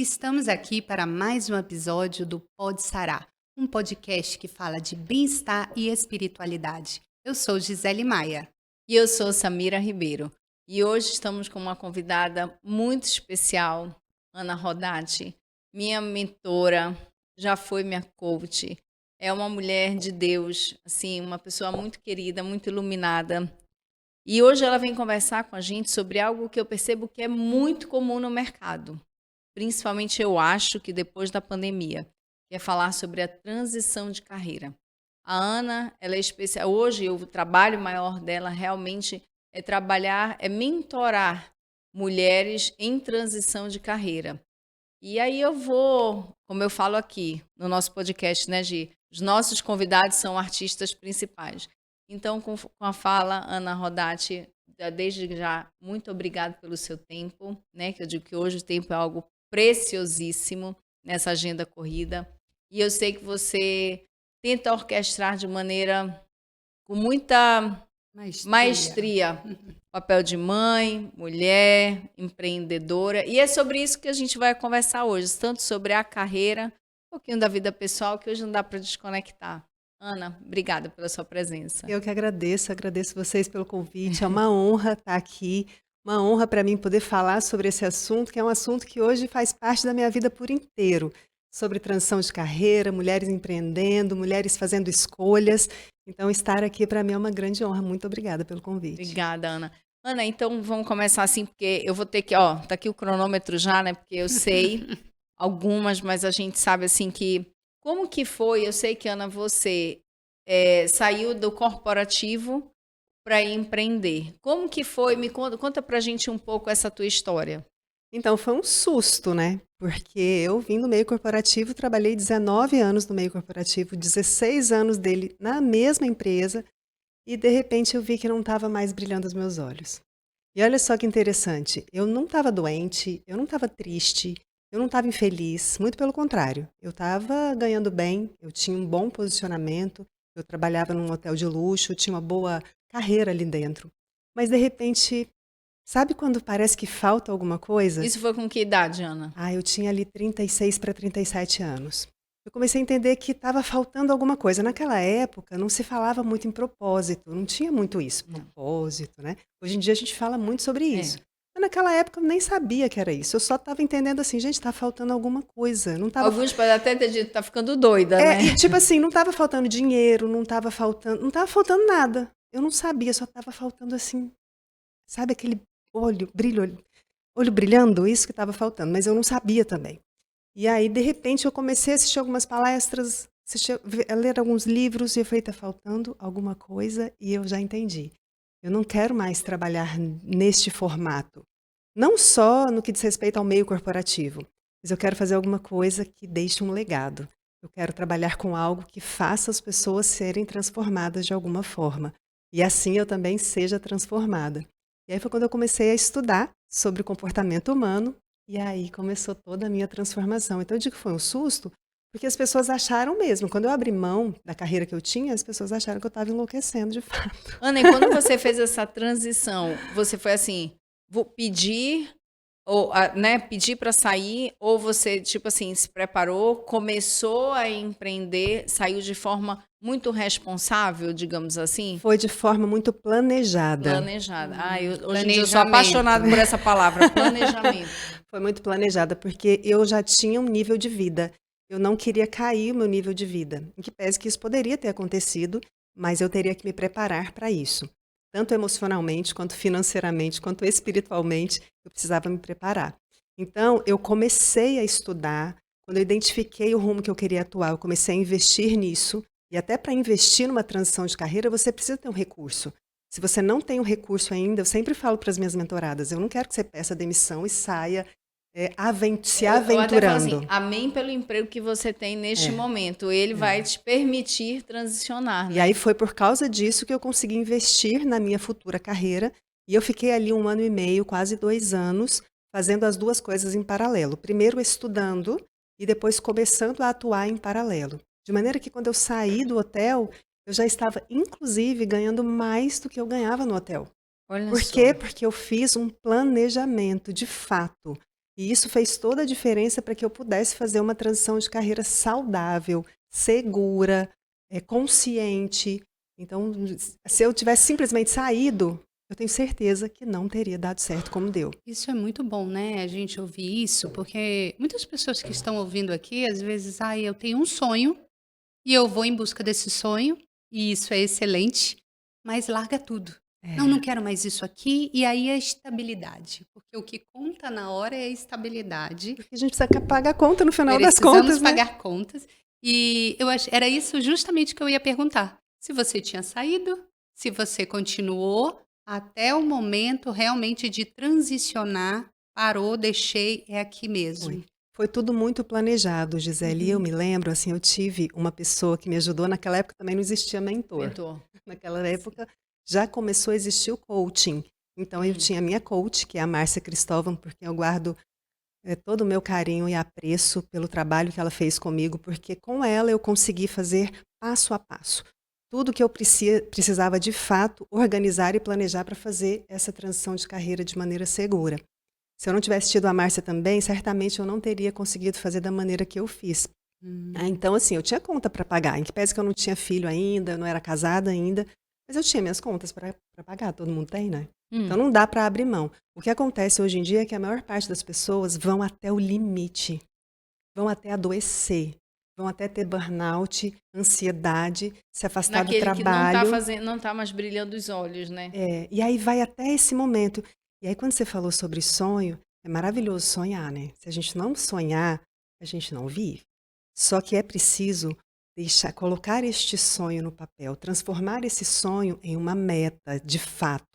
Estamos aqui para mais um episódio do Pod Sará, um podcast que fala de bem-estar e espiritualidade. Eu sou Gisele Maia. E eu sou Samira Ribeiro. E hoje estamos com uma convidada muito especial, Ana Rodati, minha mentora, já foi minha coach. É uma mulher de Deus, assim, uma pessoa muito querida, muito iluminada. E hoje ela vem conversar com a gente sobre algo que eu percebo que é muito comum no mercado. Principalmente eu acho que depois da pandemia, que é falar sobre a transição de carreira. A Ana, ela é especial. Hoje o trabalho maior dela realmente é trabalhar, é mentorar mulheres em transição de carreira. E aí eu vou, como eu falo aqui no nosso podcast, né, Gi? Os nossos convidados são artistas principais. Então, com a fala, Ana Rodati, desde já, muito obrigada pelo seu tempo, né? Que eu digo que hoje o tempo é algo preciosíssimo nessa agenda corrida. E eu sei que você tenta orquestrar de maneira com muita maestria papel de mãe, mulher, empreendedora. E é sobre isso que a gente vai conversar hoje, tanto sobre a carreira, um pouquinho da vida pessoal, que hoje não dá para desconectar. Ana, obrigada pela sua presença. Eu que agradeço vocês pelo convite. É uma honra estar aqui, uma honra para mim poder falar sobre esse assunto, que é um assunto que hoje faz parte da minha vida por inteiro. Sobre transição de carreira, mulheres empreendendo, mulheres fazendo escolhas. Então, estar aqui para mim é uma grande honra. Muito obrigada pelo convite. Obrigada, Ana. Ana, então vamos começar assim, porque eu vou ter que, ó, tá aqui o cronômetro já, né? Porque eu sei algumas, mas a gente sabe assim que como que foi? Eu sei que, Ana, você saiu do corporativo para empreender. Como que foi? Me conta pra gente um pouco essa tua história. Então, foi um susto, né? Porque eu vim do meio corporativo, trabalhei 19 anos no meio corporativo, 16 anos dele na mesma empresa, e de repente eu vi que não estava mais brilhando os meus olhos. E olha só que interessante, eu não estava doente, eu não estava triste, eu não estava infeliz, muito pelo contrário. Eu estava ganhando bem, eu tinha um bom posicionamento, eu trabalhava num hotel de luxo, tinha uma boa carreira ali dentro. Mas de repente, sabe quando parece que falta alguma coisa? Isso foi com que idade, Ana? Eu tinha ali 36 para 37 anos. Eu comecei a entender que estava faltando alguma coisa. Naquela época, não se falava muito em propósito, não tinha muito isso, propósito, né? Hoje em dia a gente fala muito sobre isso. Mas naquela época eu nem sabia que era isso. Eu só estava entendendo assim, gente, está faltando alguma coisa. Não tava... Alguns podem até ter dito, tá ficando doida, né? E tipo assim, não estava faltando dinheiro, não estava faltando nada. Eu não sabia, só estava faltando assim, sabe aquele olho brilhando, isso que estava faltando, mas eu não sabia também. E aí, de repente, eu comecei a assistir algumas palestras, a ler alguns livros, e eu falei, está faltando alguma coisa, e eu já entendi. Eu não quero mais trabalhar neste formato. Não só no que diz respeito ao meio corporativo, mas eu quero fazer alguma coisa que deixe um legado. Eu quero trabalhar com algo que faça as pessoas serem transformadas de alguma forma. E assim eu também seja transformada. E aí foi quando eu comecei a estudar sobre o comportamento humano, e aí começou toda a minha transformação. Então eu digo que foi um susto, porque as pessoas acharam mesmo. Quando eu abri mão da carreira que eu tinha, as pessoas acharam que eu estava enlouquecendo de fato. Ana, e quando você fez essa transição, você foi assim, vou pedir, ou, né, pedir para sair, ou você, tipo assim, se preparou, começou a empreender, saiu de forma muito responsável, digamos assim? Foi de forma muito planejada. Planejada. Hoje em dia eu sou apaixonada por essa palavra, planejamento. Foi muito planejada, porque eu já tinha um nível de vida. Eu não queria cair o meu nível de vida. Em que pese que isso poderia ter acontecido, mas eu teria que me preparar para isso. Tanto emocionalmente, quanto financeiramente, quanto espiritualmente, eu precisava me preparar. Então, eu comecei a estudar. Quando eu identifiquei o rumo que eu queria atuar, eu comecei a investir nisso. E até para investir numa transição de carreira, você precisa ter um recurso. Se você não tem um recurso ainda, eu sempre falo para as minhas mentoradas, eu não quero que você peça demissão e saia se aventurando. Eu até falo assim, amém pelo emprego que você tem neste momento. Ele vai te permitir transicionar. Né? E aí foi por causa disso que eu consegui investir na minha futura carreira. E eu fiquei ali 1 ano e meio, quase 2 anos, fazendo as duas coisas em paralelo. Primeiro estudando e depois começando a atuar em paralelo. De maneira que quando eu saí do hotel, eu já estava, inclusive, ganhando mais do que eu ganhava no hotel. Por quê? Porque eu fiz um planejamento, de fato. E isso fez toda a diferença para que eu pudesse fazer uma transição de carreira saudável, segura, consciente. Então, se eu tivesse simplesmente saído, eu tenho certeza que não teria dado certo como deu. Isso é muito bom, né, a gente ouvir isso, porque muitas pessoas que estão ouvindo aqui, às vezes, eu tenho um sonho e eu vou em busca desse sonho, e isso é excelente, mas larga tudo. Não quero mais isso aqui, e aí a estabilidade, porque o que conta na hora é a estabilidade. Porque a gente precisa pagar a conta no final das Precisamos contas, né? pagar contas. E era isso justamente que eu ia perguntar. Se você tinha saído, se você continuou até o momento realmente de transicionar, parou, deixei, é aqui mesmo. Foi tudo muito planejado, Gisele. E eu me lembro, assim, eu tive uma pessoa que me ajudou. Naquela época também não existia mentor. Naquela época já começou a existir o coaching. Então eu tinha a minha coach, que é a Márcia Cristóvão, porque eu guardo todo o meu carinho e apreço pelo trabalho que ela fez comigo, porque com ela eu consegui fazer passo a passo. Tudo que eu precisava de fato organizar e planejar para fazer essa transição de carreira de maneira segura. Se eu não tivesse tido a Márcia também, certamente eu não teria conseguido fazer da maneira que eu fiz. Então, assim, eu tinha conta para pagar. Em que pese que eu não tinha filho ainda, não era casada ainda, mas eu tinha minhas contas para pagar. Todo mundo tem, né? Então não dá para abrir mão. O que acontece hoje em dia é que a maior parte das pessoas vão até o limite, vão até adoecer, vão até ter burnout, ansiedade, se afastar do trabalho. Que não tá mais brilhando os olhos, né? E aí vai até esse momento. E aí quando você falou sobre sonho, é maravilhoso sonhar, né? Se a gente não sonhar, a gente não vive. Só que é preciso colocar este sonho no papel, transformar esse sonho em uma meta, de fato.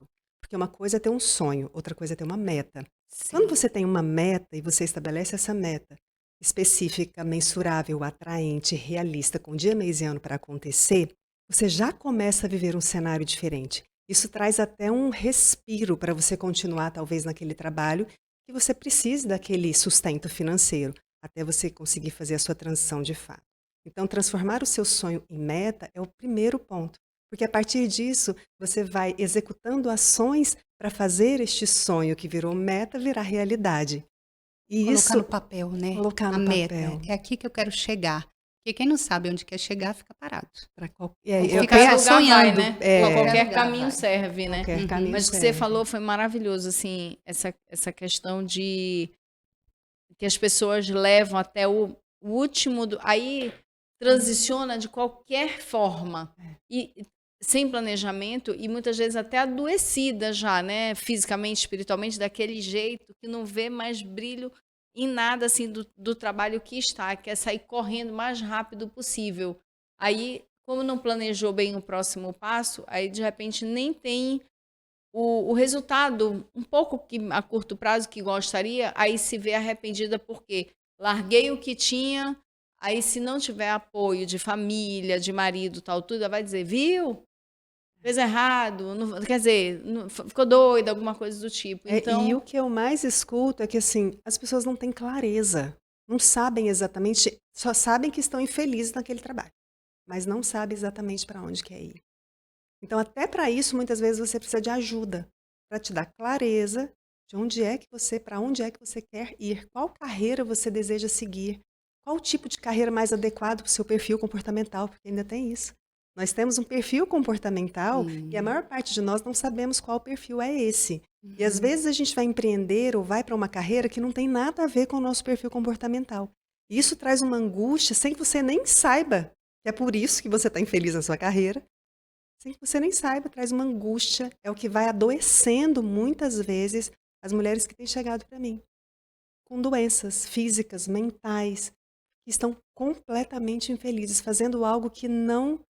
Porque uma coisa é ter um sonho, outra coisa é ter uma meta. Sim. Quando você tem uma meta e você estabelece essa meta específica, mensurável, atraente, realista, com dia, mês e ano para acontecer, você já começa a viver um cenário diferente. Isso traz até um respiro para você continuar, talvez, naquele trabalho que você precise daquele sustento financeiro, até você conseguir fazer a sua transição de fato. Então, transformar o seu sonho em meta é o primeiro ponto, porque a partir disso, você vai executando ações para fazer este sonho que virou meta virar realidade. E colocar no papel, né? Colocar no papel. É aqui que eu quero chegar. Porque quem não sabe onde quer chegar, fica parado. Fica sonhando, vai, né? Qualquer caminho serve, né? Mas o que você falou foi maravilhoso, assim, essa questão de que as pessoas levam até o último, aí transiciona de qualquer forma, e sem planejamento, e muitas vezes até adoecida já, né? Fisicamente, espiritualmente, daquele jeito, que não vê mais brilho em nada assim do trabalho que está, quer sair correndo o mais rápido possível. Aí, como não planejou bem o próximo passo, aí de repente nem tem o resultado um pouco que a curto prazo que gostaria, aí se vê arrependida porque larguei o que tinha, aí se não tiver apoio de família, de marido, tal, tudo, ela vai dizer, viu? Fez errado, não, quer dizer, não, ficou doida, alguma coisa do tipo. Então... E o que eu mais escuto é que assim, as pessoas não têm clareza, não sabem exatamente, só sabem que estão infelizes naquele trabalho, mas não sabem exatamente para onde quer ir. Então, até para isso, muitas vezes você precisa de ajuda, para te dar clareza de onde é que você, para onde é que você quer ir, qual carreira você deseja seguir, qual tipo de carreira mais adequado para o seu perfil comportamental, porque ainda tem isso. Nós temos um perfil comportamental e a maior parte de nós não sabemos qual perfil é esse. E às vezes a gente vai empreender ou vai para uma carreira que não tem nada a ver com o nosso perfil comportamental. E isso traz uma angústia sem que você nem saiba que é por isso que você está infeliz na sua carreira. Sem que você nem saiba, traz uma angústia. É o que vai adoecendo muitas vezes as mulheres que têm chegado para mim. Com doenças físicas, mentais, que estão completamente infelizes, fazendo algo que não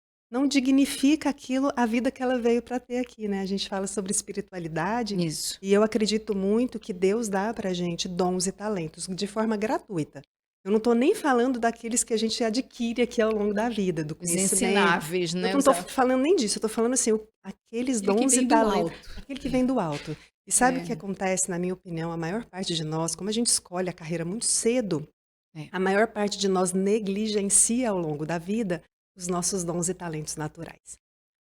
dignifica aquilo, a vida que ela veio para ter aqui, né? A gente fala sobre espiritualidade. Isso. E eu acredito muito que Deus dá pra gente dons e talentos de forma gratuita. Eu não estou nem falando daqueles que a gente adquire aqui ao longo da vida, do conhecimento. Os ensináveis, né? Eu não estou falando nem disso, eu estou falando assim, aqueles dons e talentos. Aquele que vem do alto. E sabe o que acontece, na minha opinião, a maior parte de nós, como a gente escolhe a carreira muito cedo, a maior parte de nós negligencia ao longo da vida os nossos dons e talentos naturais.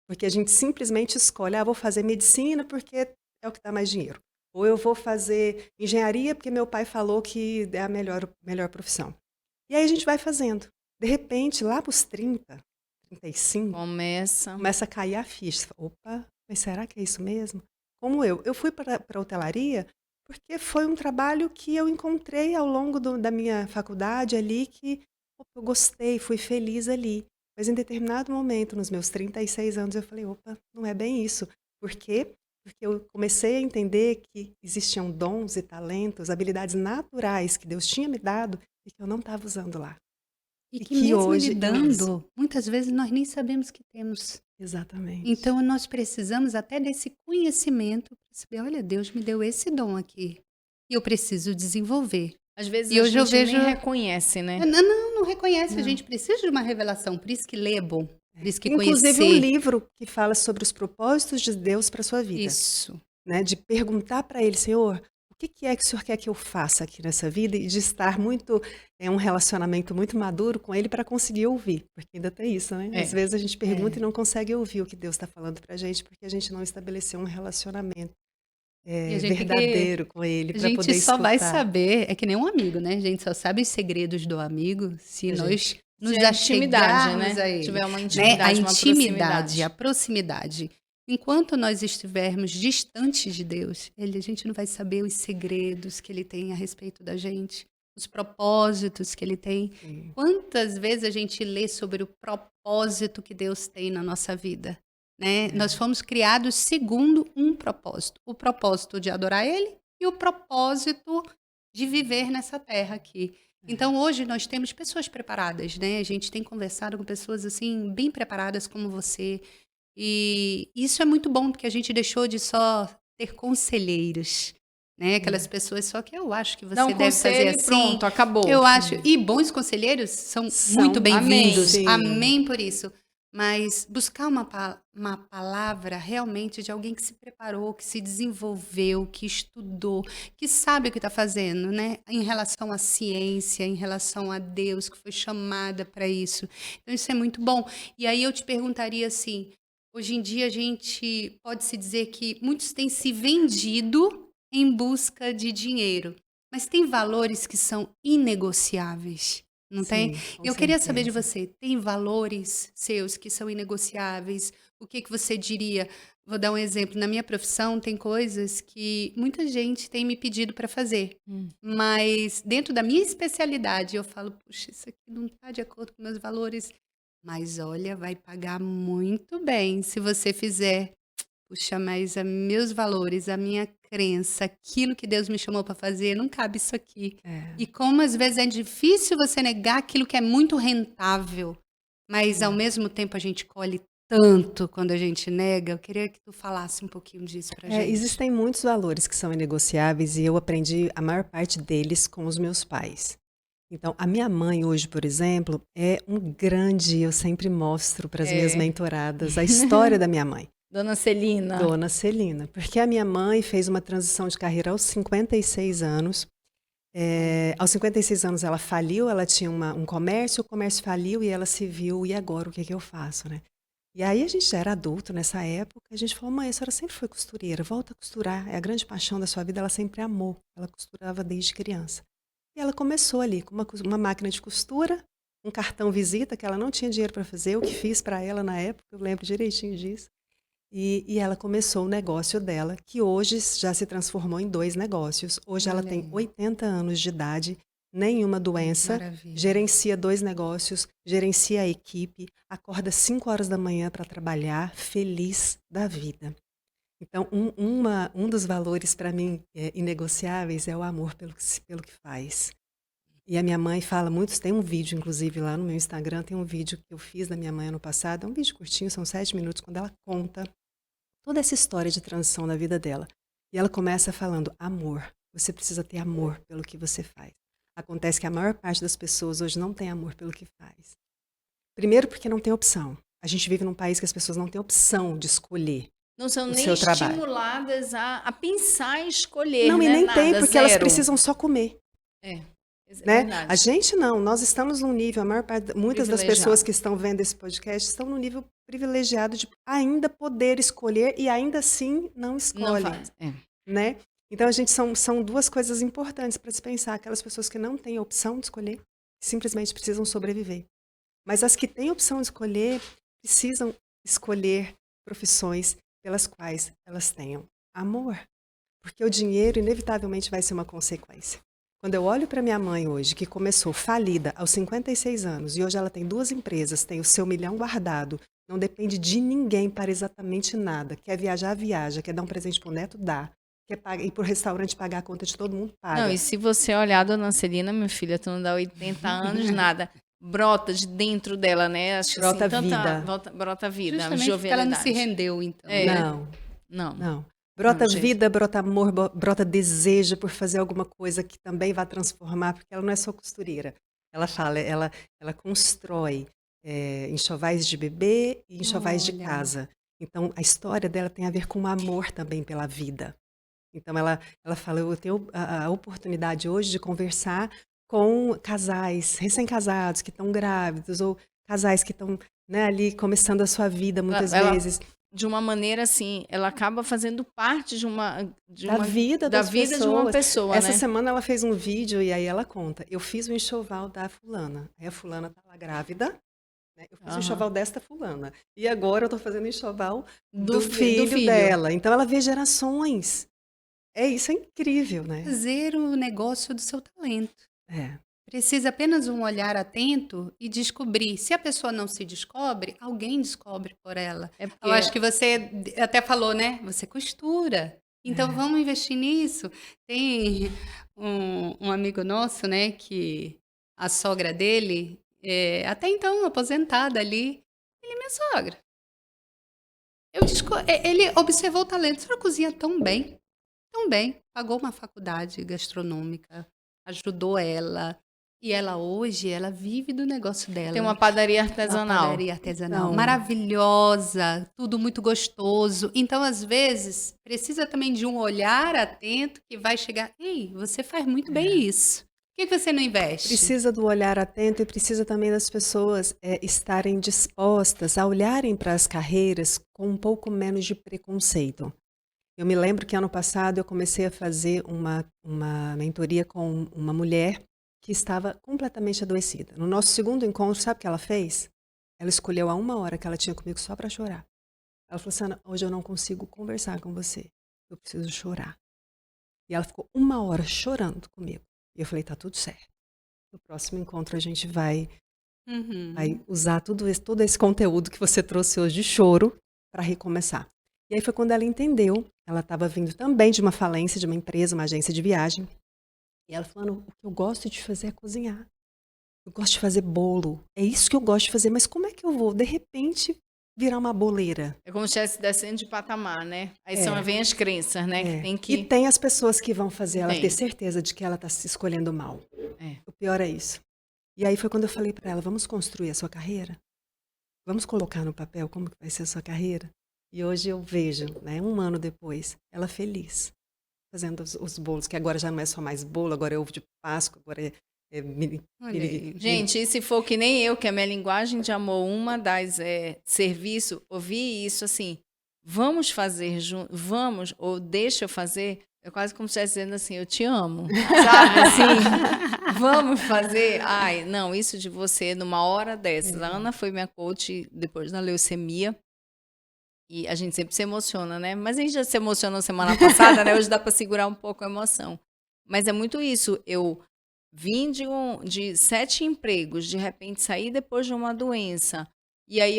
Porque a gente simplesmente escolhe, vou fazer medicina porque é o que dá mais dinheiro. Ou eu vou fazer engenharia porque meu pai falou que é a melhor profissão. E aí a gente vai fazendo. De repente, lá para os 30, 35, começa a cair a ficha. Opa, mas será que é isso mesmo? Como eu fui para a hotelaria porque foi um trabalho que eu encontrei ao longo da minha faculdade ali, que opa, eu gostei, fui feliz ali. Mas em determinado momento, nos meus 36 anos, eu falei, opa, não é bem isso. Por quê? Porque eu comecei a entender que existiam dons e talentos, habilidades naturais que Deus tinha me dado e que eu não estava usando lá. E E que que mesmo hoje ele eu uso. dando, muitas vezes nós nem sabemos que temos. Exatamente. Então nós precisamos até desse conhecimento para saber, olha, Deus me deu esse dom aqui e eu preciso desenvolver. Às vezes E a hoje eu gente nem vejo- reconhece, né? Não reconhece, a Não. gente precisa de uma revelação, por isso que ler é bom, por isso que Inclusive conhecer. um livro que fala sobre os propósitos de Deus para sua vida. Isso. Né? De perguntar para ele, Senhor, o que é que o Senhor quer que eu faça aqui nessa vida? E de estar um relacionamento muito maduro com ele para conseguir ouvir. Porque ainda tem isso, né? Às vezes a gente pergunta e não consegue ouvir o que Deus está falando para a gente, porque a gente não estabeleceu um relacionamento E a gente verdadeiro com ele A para poder gente só vai escutar. saber, é que nem um amigo, né? A gente só sabe os segredos do amigo se A nós nos Se a intimidade, achegarmos né? a ele. Tiver uma Né? intimidade, A uma intimidade, proximidade. a proximidade. Enquanto nós estivermos distantes de Deus, a gente não vai saber os segredos que ele tem a respeito da gente, os propósitos que ele tem. Sim. Quantas vezes a gente lê sobre o propósito que Deus tem na nossa vida? Né? Nós fomos criados segundo um propósito. O propósito de adorar ele e o propósito de viver nessa terra aqui. Então, hoje nós temos pessoas preparadas, né? A gente tem conversado com pessoas assim bem preparadas como você. E isso é muito bom, porque a gente deixou de só ter conselheiros, né? Aquelas pessoas só que eu acho que você Dá um deve fazer conselho e assim. pronto, acabou. Eu acho. E bons conselheiros são São. muito bem-vindos. Amém. Sim. Amém por isso. Mas buscar uma palavra realmente de alguém que se preparou, que se desenvolveu, que estudou, que sabe o que está fazendo, né? Em relação à ciência, em relação a Deus, que foi chamada para isso. Então, isso é muito bom. E aí eu te perguntaria assim, hoje em dia a gente pode se dizer que muitos têm se vendido em busca de dinheiro, mas tem valores que são inegociáveis. Não tem? Sim, com Eu queria saber de certeza. você, tem valores seus que são inegociáveis? O que você diria? Vou dar um exemplo. Na minha profissão, tem coisas que muita gente tem me pedido para fazer. Mas dentro da minha especialidade, eu falo, puxa, isso aqui não está de acordo com meus valores. Mas olha, vai pagar muito bem se você fizer. Puxa, mas meus valores, a minha crença, aquilo que Deus me chamou para fazer, não cabe isso aqui. E como às vezes é difícil você negar aquilo que é muito rentável, mas ao mesmo tempo a gente colhe tanto quando a gente nega. Eu queria que tu falasse um pouquinho disso pra gente. Existem muitos valores que são inegociáveis e eu aprendi a maior parte deles com os meus pais. Então, a minha mãe hoje, por exemplo, é um grande, eu sempre mostro para as minhas mentoradas a história da minha mãe. Dona Celina. Dona Celina, porque a minha mãe fez uma transição de carreira aos 56 anos. Aos 56 anos ela faliu, ela tinha um comércio, o comércio faliu e ela se viu, e agora o que que eu faço, né? E aí a gente já era adulto nessa época, a gente falou, mãe, a senhora sempre foi costureira, volta a costurar, é a grande paixão da sua vida, ela sempre amou, ela costurava desde criança. E ela começou ali com uma máquina de costura, um cartão visita, que ela não tinha dinheiro para fazer, eu que fiz para ela na época, eu lembro direitinho disso. E ela começou o negócio dela, que hoje já se transformou em 2 negócios. Hoje ela tem 80 anos de idade, nenhuma doença, Maravilha. gerencia 2 negócios, gerencia a equipe, acorda 5 horas da manhã para trabalhar, feliz da vida. Então, um dos valores para mim inegociáveis é o amor pelo que faz. E a minha mãe fala muito, tem um vídeo, inclusive, lá no meu Instagram, tem um vídeo que eu fiz da minha mãe ano passado, é um vídeo curtinho, são 7 minutos, quando ela conta toda essa história de transição na vida dela. E ela começa falando, amor, você precisa ter amor pelo que você faz. Acontece que a maior parte das pessoas hoje não tem amor pelo que faz. Primeiro porque não tem opção. A gente vive num país que as pessoas não têm opção de escolher. Não são o nem seu trabalho. estimuladas a pensar em escolher, Não, né? e nem Nada, tem, porque zero. elas precisam só comer. É Né? verdade. A gente não, nós estamos num nível, a maior parte, muitas das Privilegiado. pessoas que estão vendo esse podcast estão num nível privilegiado de ainda poder escolher e ainda assim não Não escolhem. faz. Né? Então, a gente são duas coisas importantes para se pensar. Aquelas pessoas que não têm opção de escolher, simplesmente precisam sobreviver. Mas as que têm opção de escolher, precisam escolher profissões pelas quais elas tenham amor. Porque o dinheiro, inevitavelmente, vai ser uma consequência. Quando eu olho para minha mãe hoje, que começou falida aos 56 anos, e hoje ela tem 2 empresas, tem o seu 1 milhão guardado, não depende de ninguém para exatamente nada. Quer viajar, viaja. Quer dar um presente pro neto, dá. Quer ir pro restaurante pagar a conta de todo mundo, paga. Não, e se você olhar, dona Celina, minha filha, tu não dá 80 anos, nada. Brota de dentro dela, né? Acho Brota assim, vida. Brota vida, Justamente porque ela não jovialidade. se rendeu, então. É. né? Não. Brota Não, gente. vida, brota amor, brota desejo por fazer alguma coisa que também vai transformar, porque ela não é só costureira. Ela fala, ela constrói enxovais de bebê e enxovais de Olha. casa. Então, a história dela tem a ver com amor também pela vida. Então, ela fala, eu tenho a oportunidade hoje de conversar com casais recém-casados que estão grávidos ou casais que estão, né, ali começando a sua vida muitas Ela- vezes. De uma maneira assim, ela acaba fazendo parte Da vida da das vida de uma pessoas. pessoa, Essa né? semana ela fez um vídeo e aí ela conta. Eu fiz o enxoval da fulana. Aí a fulana tá lá grávida. Né? Eu fiz o Aham. enxoval desta fulana. E agora eu tô fazendo o enxoval Do do filho. filho dela. Então ela vê gerações. Isso é incrível, né? Fazer o negócio do seu talento. É. Precisa apenas um olhar atento e descobrir. Se a pessoa não se descobre, alguém descobre por ela. É porque Eu acho que você até falou, né? Você costura. Então É. vamos investir nisso. Tem um amigo nosso, né? Que a sogra dele, até então aposentada ali, ele é minha sogra. Ele observou o talento. A senhora cozinha tão bem, pagou uma faculdade gastronômica, ajudou ela. E ela hoje, ela vive do negócio dela. tem uma padaria Uma artesanal. padaria artesanal Então. maravilhosa, tudo muito gostoso. Então, às vezes, precisa também de um olhar atento que vai chegar. Ei, você faz muito bem isso. Por que você não investe? Precisa do olhar atento e precisa também das pessoas estarem dispostas a olharem para as carreiras com um pouco menos de preconceito. Eu me lembro que ano passado eu comecei a fazer uma mentoria com uma mulher que estava completamente adoecida. No nosso segundo encontro, sabe o que ela fez? Ela escolheu a 1 hora que ela tinha comigo só para chorar. Ela falou assim, Ana, hoje eu não consigo conversar com você. Eu preciso chorar. E ela ficou 1 hora chorando comigo. E eu falei, tá tudo certo. No próximo encontro a gente vai Uhum. usar todo esse conteúdo que você trouxe hoje de choro para recomeçar. E aí foi quando ela entendeu, ela estava vindo também de uma falência de uma empresa, uma agência de viagem. E ela falou, o que eu gosto de fazer é cozinhar. Eu gosto de fazer bolo. É isso que eu gosto de fazer, mas como é que eu vou, de repente, virar uma boleira? É como se estivesse descendo de patamar, né? Aí É. vem as crenças, né? Que tem que... E tem as pessoas que vão fazer ela Tem. ter certeza de que ela está se escolhendo mal. É. O pior é isso. E aí foi quando eu falei para ela, vamos construir a sua carreira? Vamos colocar no papel como que vai ser a sua carreira? E hoje eu vejo, né, 1 ano depois, ela feliz, fazendo os bolos, que agora já não é só mais bolo, agora é ovo de Páscoa, agora Olha aí. Gente, e se for que nem eu, que a minha linguagem de amor, uma das serviço, ouvir isso assim, vamos fazer junto, vamos, ou deixa eu fazer, é quase como se estivesse dizendo assim, eu te amo, sabe, assim, vamos fazer, ai, não, isso de você, numa hora dessas, a Ana foi minha coach depois da leucemia, e a gente sempre se emociona, né, mas a gente já se emocionou semana passada, né, hoje dá para segurar um pouco a emoção, mas é muito isso, eu vim de 7 empregos, de repente saí depois de uma doença. E aí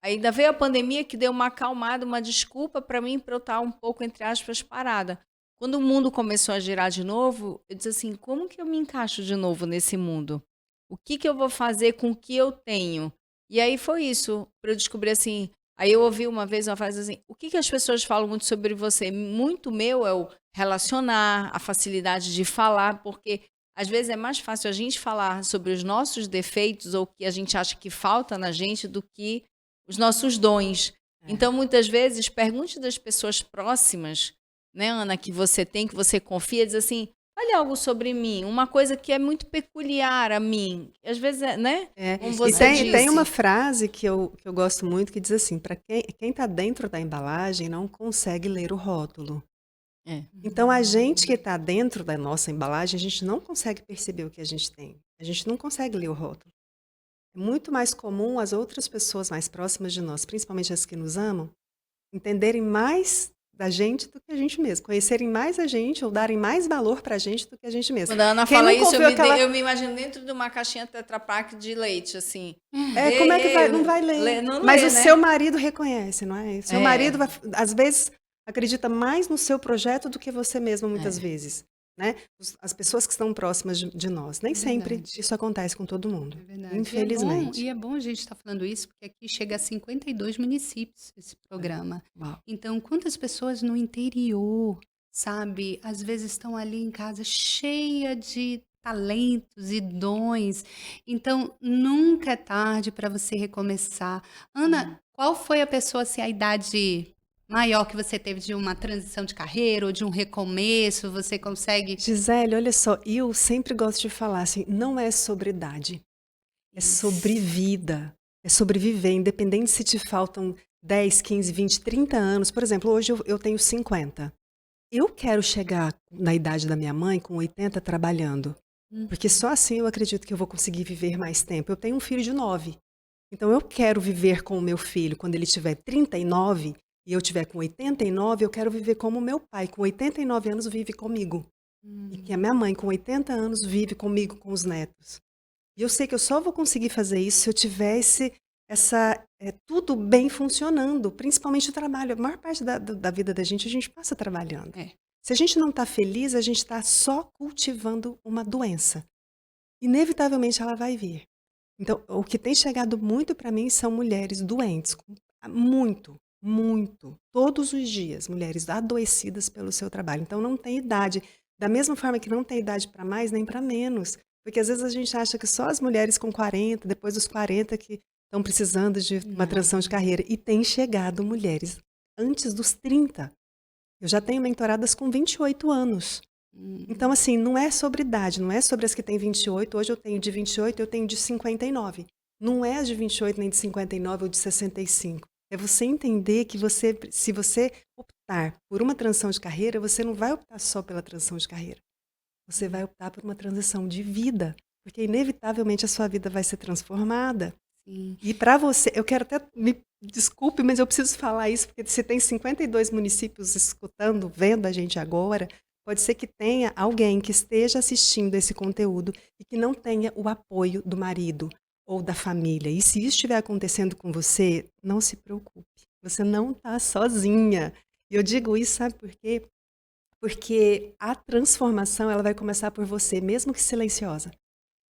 ainda veio a pandemia que deu uma acalmada, uma desculpa para mim para eu estar um pouco, entre aspas, parada. Quando o mundo começou a girar de novo, eu disse assim, como que eu me encaixo de novo nesse mundo? O que eu vou fazer com o que eu tenho? E aí foi isso, para eu descobrir assim. Aí eu ouvi uma vez uma frase assim, o que as pessoas falam muito sobre você? Muito meu é o relacionar, a facilidade de falar, porque às vezes é mais fácil a gente falar sobre os nossos defeitos ou o que a gente acha que falta na gente do que os nossos dons. Então, muitas vezes, pergunte das pessoas próximas, né, Ana, que você tem, que você confia, diz assim, fale algo sobre mim, uma coisa que é muito peculiar a mim. Às vezes, né? Como E você tem disse. uma frase que eu gosto muito que diz assim, para quem está dentro da embalagem não consegue ler o rótulo. É. Então, a gente que está dentro da nossa embalagem, a gente não consegue perceber o que a gente tem. A gente não consegue ler o rótulo. É muito mais comum as outras pessoas mais próximas de nós, principalmente as que nos amam, entenderem mais da gente do que a gente mesmo, conhecerem mais a gente ou darem mais valor para a gente do que a gente mesmo. Quando a Ana Quem fala nunca isso, ouviu aquela... eu me imagino dentro de uma caixinha Tetra Pak de leite, assim. Como é que vai? Não vai ler. Não Mas lê, o né? seu marido reconhece, não é? O seu É. marido, às vezes, acredita mais no seu projeto do que você mesma, muitas É. vezes. Né? As pessoas que estão próximas de nós. Nem É sempre verdade. isso acontece com todo mundo. É verdade. Infelizmente. E é bom a gente estar falando isso, porque aqui chega a 52 municípios esse programa. Uau. Então, quantas pessoas no interior, sabe, às vezes estão ali em casa cheia de talentos e dons. Então, nunca é tarde para você recomeçar. Ana, qual foi a pessoa, assim, a idade maior que você teve de uma transição de carreira ou de um recomeço? Você consegue... Gisele, olha só, eu sempre gosto de falar assim, não é sobre idade, é sobre vida, é sobre viver, independente se te faltam 10, 15, 20, 30 anos. Por exemplo, hoje eu tenho 50. Eu quero chegar na idade da minha mãe, com 80, trabalhando, porque só assim eu acredito que eu vou conseguir viver mais tempo. Eu tenho um filho de 9, então eu quero viver com o meu filho quando ele tiver 39 e eu tiver com 89, eu quero viver como o meu pai, com 89 anos, vive comigo. E que a minha mãe, com 80 anos, vive comigo, com os netos. E eu sei que eu só vou conseguir fazer isso se eu tivesse tudo bem funcionando, principalmente o trabalho. A maior parte da vida da gente, a gente passa trabalhando. É. Se a gente não está feliz, a gente está só cultivando uma doença. Inevitavelmente ela vai vir. Então, o que tem chegado muito para mim são mulheres doentes, muito, muito, todos os dias, mulheres adoecidas pelo seu trabalho. Então, não tem idade. Da mesma forma que não tem idade para mais nem para menos. Porque às vezes a gente acha que só as mulheres com 40, depois dos 40, que estão precisando de uma transição de carreira. E tem chegado mulheres antes dos 30. Eu já tenho mentoradas com 28 anos. Então, assim, não é sobre idade, não é sobre as que têm 28. Hoje eu tenho de 28, eu tenho de 59. Não é as de 28, nem de 59 ou de 65. É você entender que se você optar por uma transição de carreira, você não vai optar só pela transição de carreira. Você vai optar por uma transição de vida, porque inevitavelmente a sua vida vai ser transformada. Sim. E para você, eu quero até, me desculpe, mas eu preciso falar isso, porque se tem 52 municípios escutando, vendo a gente agora, pode ser que tenha alguém que esteja assistindo esse conteúdo e que não tenha o apoio do marido ou da família. E se isso estiver acontecendo com você, não se preocupe. Você não está sozinha. E eu digo isso, sabe por quê? Porque a transformação ela vai começar por você, mesmo que silenciosa.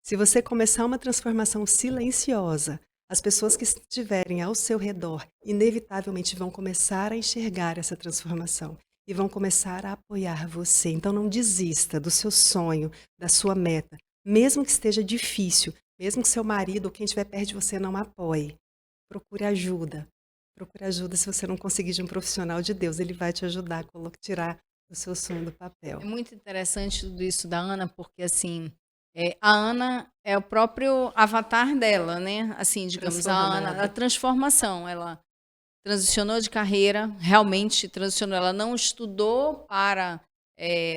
Se você começar uma transformação silenciosa, as pessoas que estiverem ao seu redor inevitavelmente vão começar a enxergar essa transformação e vão começar a apoiar você. Então não desista do seu sonho, da sua meta, mesmo que esteja difícil, mesmo que seu marido ou quem estiver perto de você não apoie. Procure ajuda. Procure ajuda se você não conseguir de um profissional de Deus. Ele vai te ajudar a tirar o seu sonho do papel. É muito interessante tudo isso da Ana, porque assim, a Ana é o próprio avatar dela, né? Assim, digamos, a Ana, a transformação, ela transicionou de carreira, realmente transicionou, ela não estudou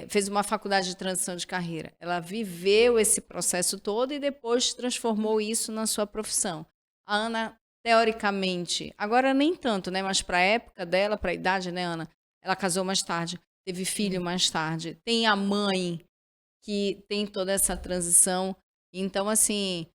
fez uma faculdade de transição de carreira, ela viveu esse processo todo e depois transformou isso na sua profissão. A Ana, teoricamente, agora nem tanto, né? Mas para a época dela, para a idade, né, Ana? Ela casou mais tarde, teve filho mais tarde, tem a mãe que tem toda essa transição. Então, assim,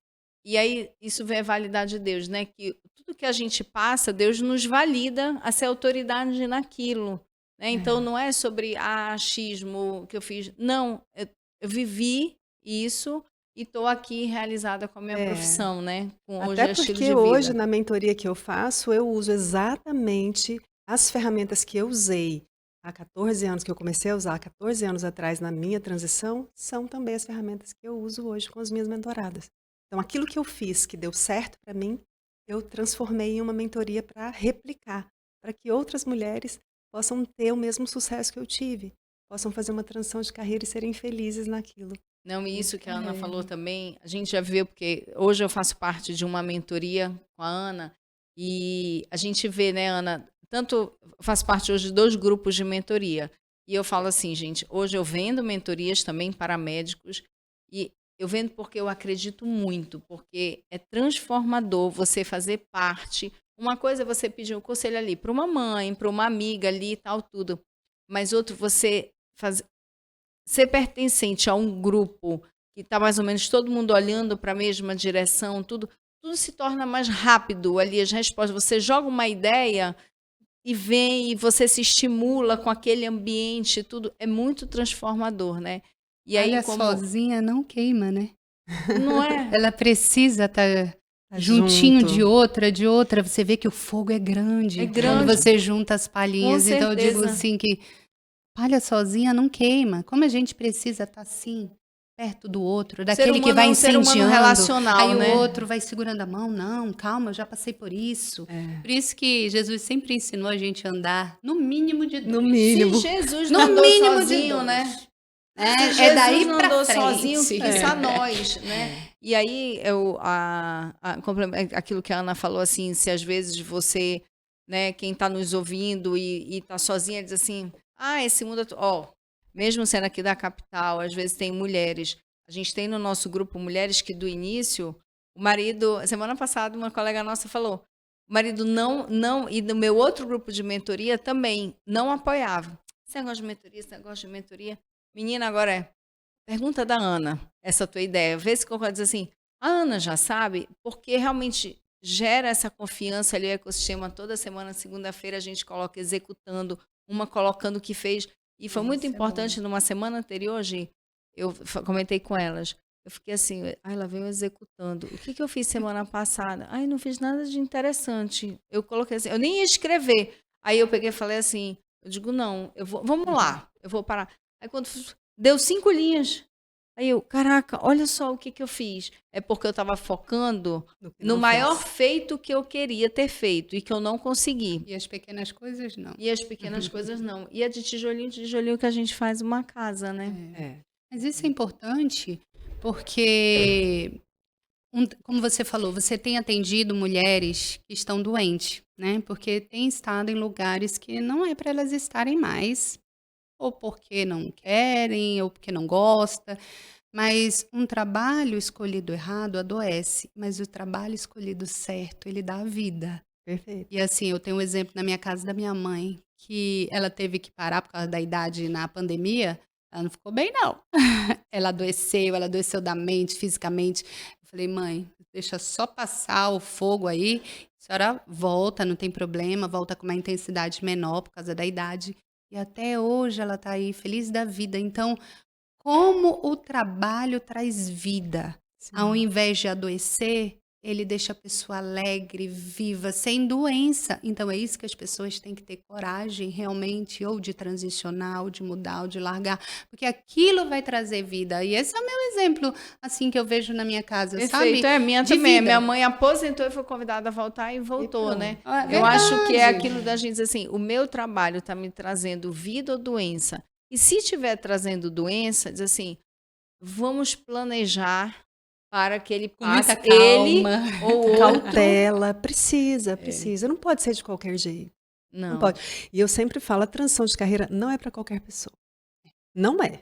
e aí isso é validade de Deus, né? Que tudo que a gente passa, Deus nos valida a ser autoridade naquilo. Né? Então, não é sobre achismo que eu fiz. Não, eu vivi isso e estou aqui realizada com a minha profissão, né? Com hoje Até estilo porque de vida. hoje, na mentoria que eu faço, eu uso exatamente as ferramentas que eu usei há 14 anos, que eu comecei a usar há 14 anos atrás na minha transição, são também as ferramentas que eu uso hoje com as minhas mentoradas. Então, aquilo que eu fiz, que deu certo para mim, eu transformei em uma mentoria para replicar, para que outras mulheres possam ter o mesmo sucesso que eu tive, possam fazer uma transição de carreira e serem felizes naquilo. Não, e isso que a Ana falou também, a gente já vê, porque hoje eu faço parte de uma mentoria com a Ana, e a gente vê, né, Ana, tanto faço parte hoje de 2 grupos de mentoria, E eu falo assim, gente, hoje eu vendo mentorias também para médicos e eu vendo porque eu acredito muito, porque é transformador você fazer parte. Uma coisa é você pedir um conselho ali para uma mãe, para uma amiga ali e tal, tudo. Mas outro, você ser pertencente a um grupo que está mais ou menos todo mundo olhando para a mesma direção, tudo se torna mais rápido ali as respostas. Você joga uma ideia e vem e você se estimula com aquele ambiente, tudo é muito transformador, né? E aí Palha como sozinha não queima, né? não é? Ela precisa estar Tá juntinho junto. de outra. Você vê que o fogo é grande É quando grande, você junta as com palhinhas. Então eu digo certeza. assim que palha sozinha não queima. Como a gente precisa estar assim, perto do outro, O ser daquele que humano vai é um ser humano incendiando, relacional, aí o né? outro vai segurando a mão. Não, calma, eu já passei por isso. É, Por isso que Jesus sempre ensinou a gente a andar no mínimo de no dois. Se mínimo. Jesus No não andou mínimo de sozinho, dois. né? Se É daí Jesus não pra andou sozinho, frente. quiçá nós, né? E aí, aquilo que a Ana falou, assim, se às vezes você, né, quem está nos ouvindo e está sozinha, diz assim, esse mundo, ó, mesmo sendo aqui da capital, às vezes tem mulheres, a gente tem no nosso grupo mulheres que do início, o marido, semana passada uma colega nossa falou, o marido não, e no meu outro grupo de mentoria também, não apoiava. Esse negócio de mentoria, esse negócio de mentoria. Menina, agora pergunta da Ana, essa tua ideia. Vê se concorda, diz assim, a Ana já sabe, porque realmente gera essa confiança ali, o ecossistema, toda semana, segunda-feira, a gente coloca executando, uma colocando o que fez. E foi muito Isso é bom. importante, numa semana anterior, Gi, eu comentei com elas, eu fiquei assim, ela veio executando. O que eu fiz semana passada? Não fiz nada de interessante. Eu coloquei assim, eu nem ia escrever. Aí eu peguei e falei assim, eu digo, não, vamos lá, eu vou parar. Aí quando deu 5 linhas. Aí eu, caraca, olha só o que eu fiz. É porque eu estava focando No que no não maior fez. feito que eu queria ter feito e que eu não consegui. E as pequenas coisas não. E as pequenas coisas não. E é de tijolinho que a gente faz uma casa, né? É. Mas isso é importante porque, como você falou, você tem atendido mulheres que estão doentes, né? Porque tem estado em lugares que não é para elas estarem mais, ou porque não querem, ou porque não gosta. Mas um trabalho escolhido errado adoece, mas o trabalho escolhido certo, ele dá vida. Perfeito. E assim, eu tenho um exemplo na minha casa da minha mãe, que ela teve que parar por causa da idade na pandemia. Ela não ficou bem, não. Ela adoeceu da mente, fisicamente. Eu falei, mãe, deixa só passar o fogo aí, a senhora volta, não tem problema, volta com uma intensidade menor por causa da idade. E até hoje ela está aí, feliz da vida. Então, como o trabalho traz vida, ao Sim. invés de adoecer, ele deixa a pessoa alegre, viva, sem doença. Então é isso que as pessoas têm que ter coragem realmente, ou de transicionar, ou de mudar, ou de largar, porque aquilo vai trazer vida. E esse é o meu exemplo, assim, que eu vejo na minha casa, Perfeito, sabe? minha De também. vida. Minha mãe aposentou e foi convidada a voltar e voltou, pronto. né? Ah, Eu acho que é verdade. aquilo da gente dizer assim, o meu trabalho está me trazendo vida ou doença. E se estiver trazendo doença, diz assim, vamos planejar para que ele Com muita passe, ele calma. ou outro. Cautela, precisa. Não pode ser de qualquer jeito. Não Não, pode. E eu sempre falo, a transição de carreira não é para qualquer pessoa. Não é.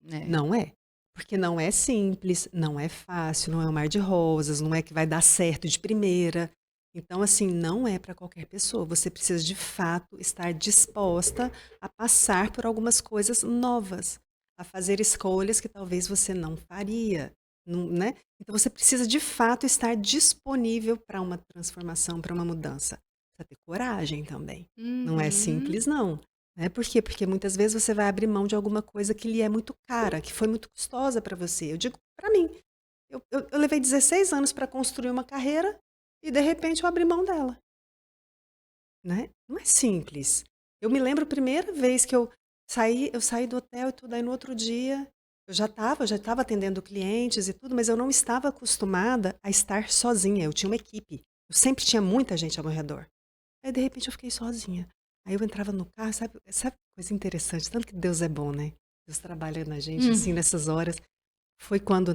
né? Não é. Porque não é simples, não é fácil, não é um mar de rosas, não é que vai dar certo de primeira. Então, assim, não é para qualquer pessoa. Você precisa, de fato, estar disposta a passar por algumas coisas novas, a fazer escolhas que talvez você não faria, né? Então, você precisa, de fato, estar disponível para uma transformação, para uma mudança. Precisa ter coragem também. Não é Uhum. simples, não. Por quê? Porque muitas vezes você vai abrir mão de alguma coisa que lhe é muito cara, que foi muito custosa para você. Eu digo para mim, eu levei 16 anos para construir uma carreira e de repente eu abri mão dela, né? Não é simples. Eu me lembro a primeira vez que eu saí do hotel e tudo, aí no outro dia eu já estava atendendo clientes e tudo, mas eu não estava acostumada a estar sozinha. Eu tinha uma equipe. Eu sempre tinha muita gente ao meu redor. Aí de repente eu fiquei sozinha. Aí eu entrava no carro, sabe coisa interessante, tanto que Deus é bom, né? Deus trabalha na gente assim nessas horas. Foi quando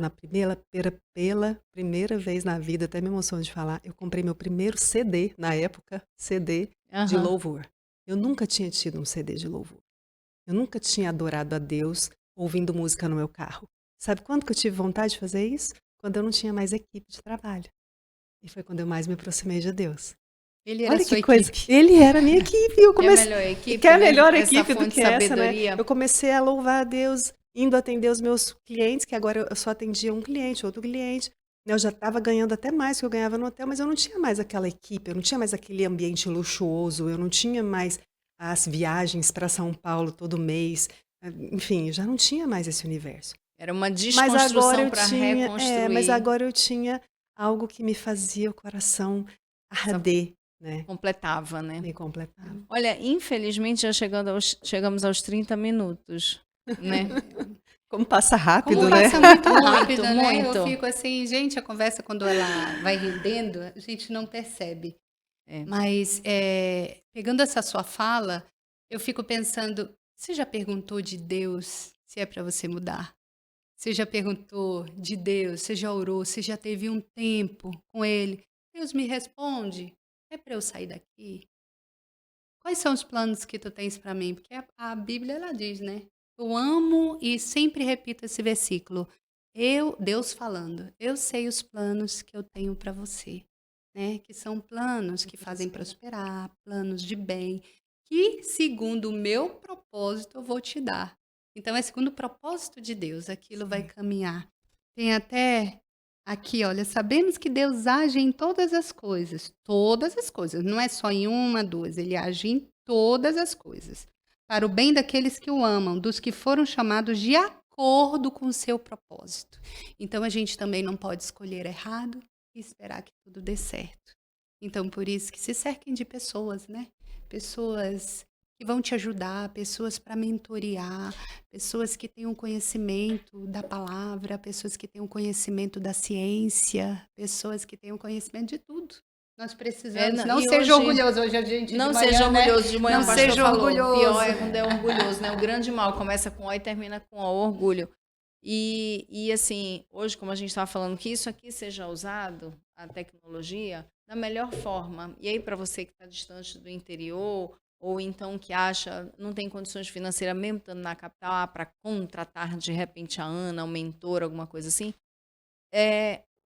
pela primeira vez na vida, até me emociono de falar, eu comprei meu primeiro CD, na época, CD de Aham. louvor. Eu nunca tinha tido um CD de louvor. Eu nunca tinha adorado a Deus ouvindo música no meu carro. Sabe quando que eu tive vontade de fazer isso? Quando eu não tinha mais equipe de trabalho. E foi quando eu mais me aproximei de Deus. Ele era Olha sua que coisa. equipe. Ele era a minha equipe. Eu É a comecei... melhor equipe, Que é a né? melhor Essa equipe do fonte que de essa, né? sabedoria. Eu comecei a louvar a Deus, indo atender os meus clientes, que agora eu só atendia um cliente, outro cliente. Eu já estava ganhando até mais que eu ganhava no hotel, mas eu não tinha mais aquela equipe, eu não tinha mais aquele ambiente luxuoso, eu não tinha mais as viagens para São Paulo todo mês. Enfim, eu já não tinha mais esse universo. Era uma Mas desconstrução agora eu para tinha, reconstruir. mas agora eu tinha algo que me fazia o coração arder, né? Completava, né? Me completava. Olha, infelizmente já chegamos aos 30 minutos, né? Como passa rápido, Como né? passa muito rápido, Muito, né? muito. Eu fico assim, gente, a conversa quando ela vai rendendo, a gente não percebe. É. Mas pegando essa sua fala, eu fico pensando, você já perguntou de Deus se é para você mudar? Você já perguntou de Deus, você já orou, você já teve um tempo com Ele? Deus me responde, é para eu sair daqui? Quais são os planos que tu tens para mim? Porque a Bíblia, ela diz, né? Eu amo e sempre repito esse versículo. Deus falando, eu sei os planos que eu tenho para você, né? Que são planos que fazem prosperar, planos de bem, que segundo o meu propósito eu vou te dar. Então é segundo o propósito de Deus, aquilo vai caminhar. Tem até aqui, olha, sabemos que Deus age em todas as coisas, não é só em uma, duas, ele age em todas as coisas, para o bem daqueles que o amam, dos que foram chamados de acordo com o seu propósito. Então a gente também não pode escolher errado e esperar que tudo dê certo. Então por isso que se cerquem de pessoas, né? Pessoas que vão te ajudar, pessoas para mentorear, pessoas que tenham conhecimento da palavra, pessoas que tenham conhecimento da ciência, pessoas que tenham conhecimento de tudo. Nós precisamos. Não seja orgulhoso hoje, a gente. Não de manhã, seja né? orgulhoso de manhã, Não o pastor seja falou. orgulhoso. Pior é quando é orgulhoso, né? O grande mal começa com O e termina com O, orgulho. E assim, hoje, como a gente estava falando, que isso aqui seja usado, a tecnologia, da melhor forma. E aí, para você que está distante do interior, ou então que acha, não tem condições financeiras, mesmo estando na capital, para contratar de repente a Ana, um mentor, alguma coisa assim,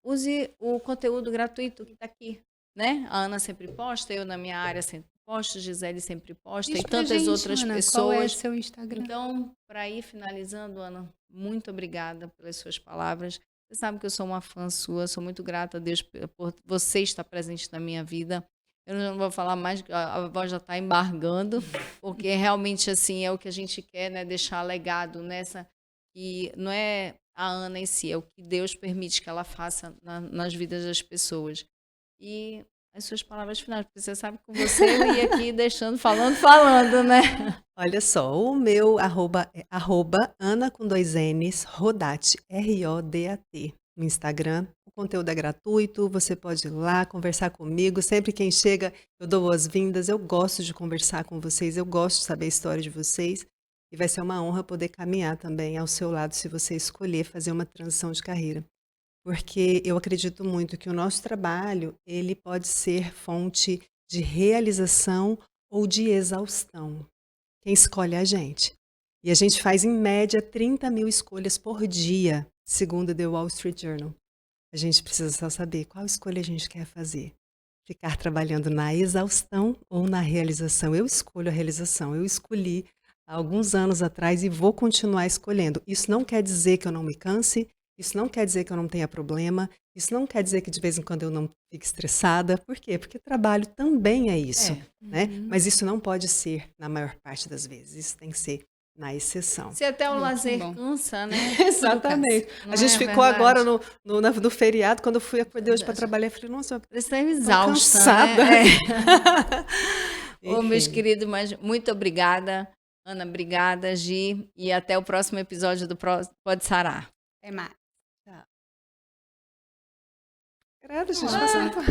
use o conteúdo gratuito que está aqui, né? A Ana sempre posta, eu na minha área sempre posto, Gisele sempre posta, Diz e pra tantas gente, outras Ana, pessoas. qual é seu Instagram? Então, para ir finalizando, Ana, muito obrigada pelas suas palavras. Você sabe que eu sou uma fã sua, sou muito grata a Deus por você estar presente na minha vida. Eu não vou falar mais, a voz já está embargando, porque realmente assim é o que a gente quer, né? Deixar legado nessa, que não é a Ana em si, é o que Deus permite que ela faça nas vidas das pessoas. E as suas palavras finais, porque você sabe que com você eu ia aqui deixando, falando, né? Olha só, o meu arroba é Ana com 2 N's, Rodati, R-O-D-A-T, no Instagram. O conteúdo é gratuito, você pode ir lá conversar comigo. Sempre quem chega, eu dou boas-vindas. Eu gosto de conversar com vocês, eu gosto de saber a história de vocês. E vai ser uma honra poder caminhar também ao seu lado se você escolher fazer uma transição de carreira. Porque eu acredito muito que o nosso trabalho, ele pode ser fonte de realização ou de exaustão. Quem escolhe é a gente. E a gente faz, em média, 30 mil escolhas por dia, segundo The Wall Street Journal. A gente precisa só saber qual escolha a gente quer fazer. Ficar trabalhando na exaustão ou na realização. Eu escolho a realização. Eu escolhi há alguns anos atrás e vou continuar escolhendo. Isso não quer dizer que eu não me canse, isso não quer dizer que eu não tenha problema, isso não quer dizer que de vez em quando eu não fique estressada. Por quê? Porque trabalho também é isso, né? Mas isso não pode ser na maior parte das vezes, isso tem que ser na exceção. Se até o Que lazer bom. cansa, né? Exatamente. Não A gente é ficou verdade? agora no feriado, quando eu fui acordei hoje para trabalhar, eu falei, nossa, Você está tô exausta, cansada. né? Ô, meus Enfim. queridos, mas muito obrigada. Ana, obrigada, Gi. E até o próximo episódio do Pode Sarar. Até mais. Credo, gente, passa muito rápido.